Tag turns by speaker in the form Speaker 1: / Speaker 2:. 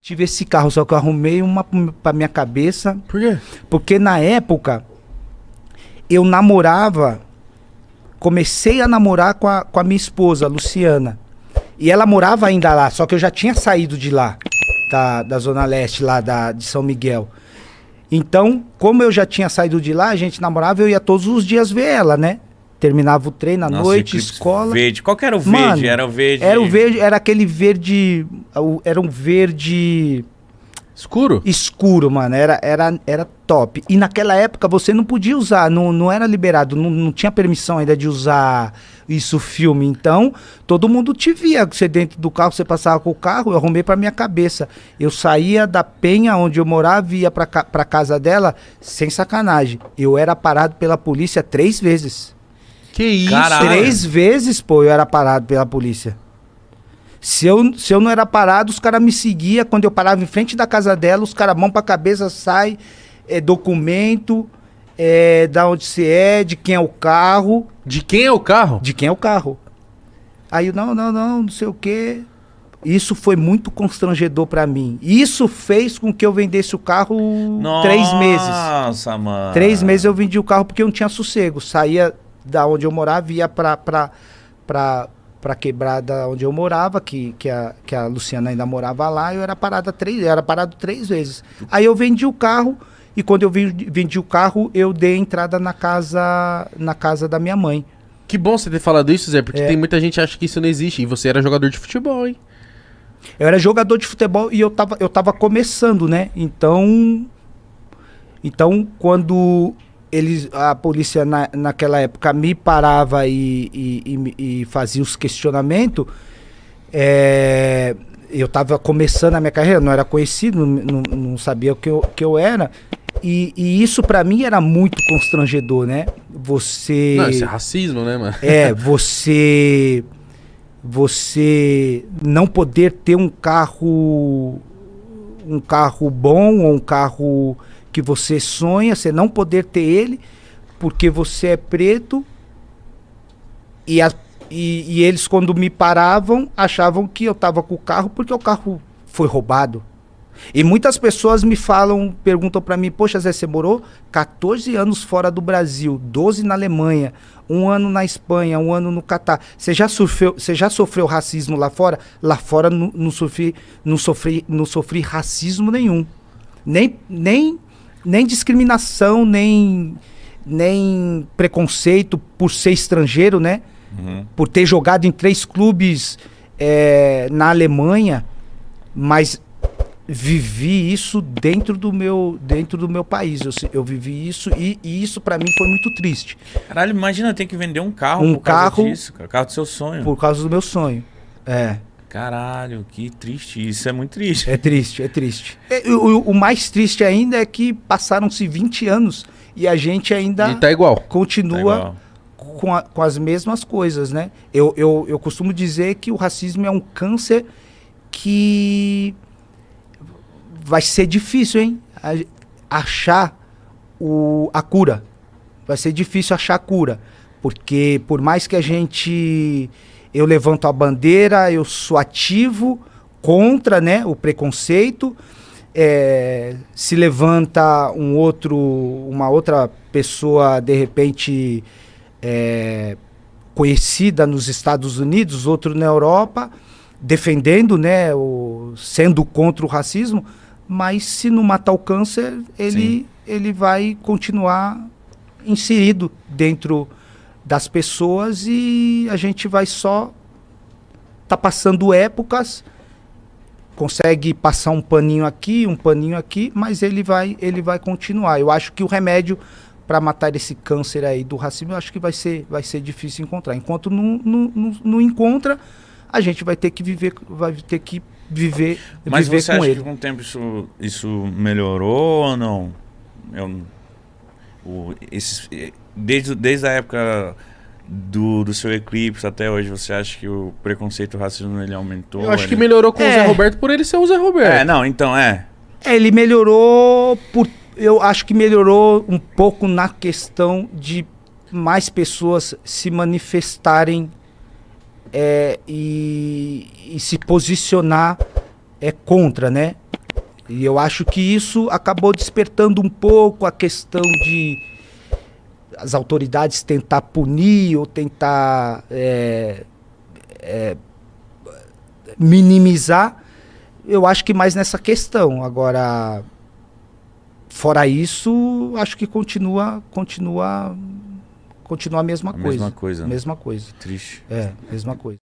Speaker 1: tive esse carro, só que eu arrumei uma pra minha cabeça.
Speaker 2: Por quê?
Speaker 1: Porque na época, eu namorava, comecei a namorar com a minha esposa, a Luciana. E ela morava ainda lá, só que eu já tinha saído de lá, da Zona Leste, lá de São Miguel. Então, como eu já tinha saído de lá, a gente namorava, eu ia todos os dias ver ela, né? Terminava o treino à noite,
Speaker 3: Eclipse
Speaker 1: escola.
Speaker 3: Verde. Qual que era o verde?
Speaker 1: Mano,
Speaker 3: Era o verde.
Speaker 1: Era o verde, era aquele verde. Era um verde
Speaker 2: Escuro?
Speaker 1: escuro, mano. Era top. E naquela época você não podia usar, não era liberado, não tinha permissão ainda de usar isso filme. Então, todo mundo te via. Você dentro do carro, você passava com o carro, eu arrumei pra minha cabeça. Eu saía da penha onde eu morava e ia pra casa dela, sem sacanagem. Eu era parado pela polícia 3 vezes.
Speaker 2: Que isso?
Speaker 3: Caralho.
Speaker 1: 3 vezes, pô, eu era parado pela polícia. Se eu não era parado, os caras me seguiam. Quando eu parava em frente da casa dela, os caras, mão pra cabeça, sai, documento, da onde você é, de quem é o carro.
Speaker 2: De quem é o carro?
Speaker 1: De quem é o carro. Aí eu, não sei o quê. Isso foi muito constrangedor pra mim. Isso fez com que eu vendesse o carro 3 meses.
Speaker 3: Nossa, mano.
Speaker 1: 3 meses eu vendi o carro porque eu não tinha sossego. Saía da onde eu morava, ia pra quebrada onde eu morava, que a Luciana ainda morava lá, eu era parado 3 vezes. Aí eu vendi o carro, e quando eu vendi o carro, eu dei entrada na casa da minha mãe.
Speaker 2: Que bom você ter falado isso, Zé, porque tem muita gente que acha que isso não existe. E você era jogador de futebol, hein?
Speaker 1: Eu era jogador de futebol e eu tava começando, né? Então quando a polícia naquela época me parava e fazia os questionamentos, eu tava começando a minha carreira, não era conhecido, não sabia o que eu era. E isso pra mim era muito constrangedor, né?
Speaker 2: Não, isso é racismo, né, mano?
Speaker 1: Você não poder ter um carro bom, ou um carro que você sonha, você não poder ter ele porque você é preto, e eles, quando me paravam, achavam que eu tava com o carro porque o carro foi roubado. E muitas pessoas perguntam pra mim: poxa, Zé, você morou 14 anos fora do Brasil, 12 na Alemanha, 1 ano na Espanha, 1 ano no Catar. Você já sofreu racismo lá fora? Lá fora não sofri racismo nenhum. Nem discriminação, nem preconceito por ser estrangeiro, né?
Speaker 3: Uhum.
Speaker 1: Por ter jogado em 3 clubes na Alemanha, mas vivi isso dentro do meu país. Eu vivi isso e isso pra mim foi muito triste.
Speaker 3: Caralho, imagina ter que vender um carro
Speaker 1: Um
Speaker 3: por causa
Speaker 1: carro
Speaker 3: disso, cara. Carro do seu sonho.
Speaker 1: Por causa do meu sonho.
Speaker 3: Caralho, que triste. Isso é muito triste.
Speaker 1: É triste. O mais triste ainda é que passaram-se 20 anos e a gente ainda
Speaker 2: E tá igual.
Speaker 1: continua com as mesmas coisas, né? Eu costumo dizer que o racismo é um câncer que vai ser difícil, hein? Achar a cura. Vai ser difícil achar a cura. Porque por mais que eu levanto a bandeira, eu sou ativo contra, né, o preconceito. Se levanta uma outra pessoa, de repente, conhecida nos Estados Unidos, outro na Europa, defendendo, né, sendo contra o racismo, mas se não matar o câncer, ele vai continuar inserido dentro das pessoas e a gente vai só passando épocas, consegue passar um paninho aqui, mas ele vai continuar. Eu acho que o remédio para matar esse câncer aí do racismo, eu acho que vai ser difícil encontrar. Enquanto não encontra, a gente vai ter que viver
Speaker 3: Mas
Speaker 1: viver
Speaker 3: você
Speaker 1: com
Speaker 3: acha
Speaker 1: ele.
Speaker 3: que com o tempo isso melhorou ou não? Desde a época do seu Eclipse até hoje, você acha que o preconceito e o racismo ele aumentou?
Speaker 2: Eu acho que melhorou com o Zé Roberto por ele ser o Zé Roberto.
Speaker 1: Ele melhorou eu acho que melhorou um pouco na questão de mais pessoas se manifestarem e se posicionar contra, né? E eu acho que isso acabou despertando um pouco a questão de as autoridades tentar punir ou tentar minimizar. Eu acho que mais nessa questão. Agora, fora isso, acho que continua a mesma coisa.
Speaker 3: Mesma coisa. Né?
Speaker 1: Mesma coisa.
Speaker 3: Triste.
Speaker 1: Mesma coisa.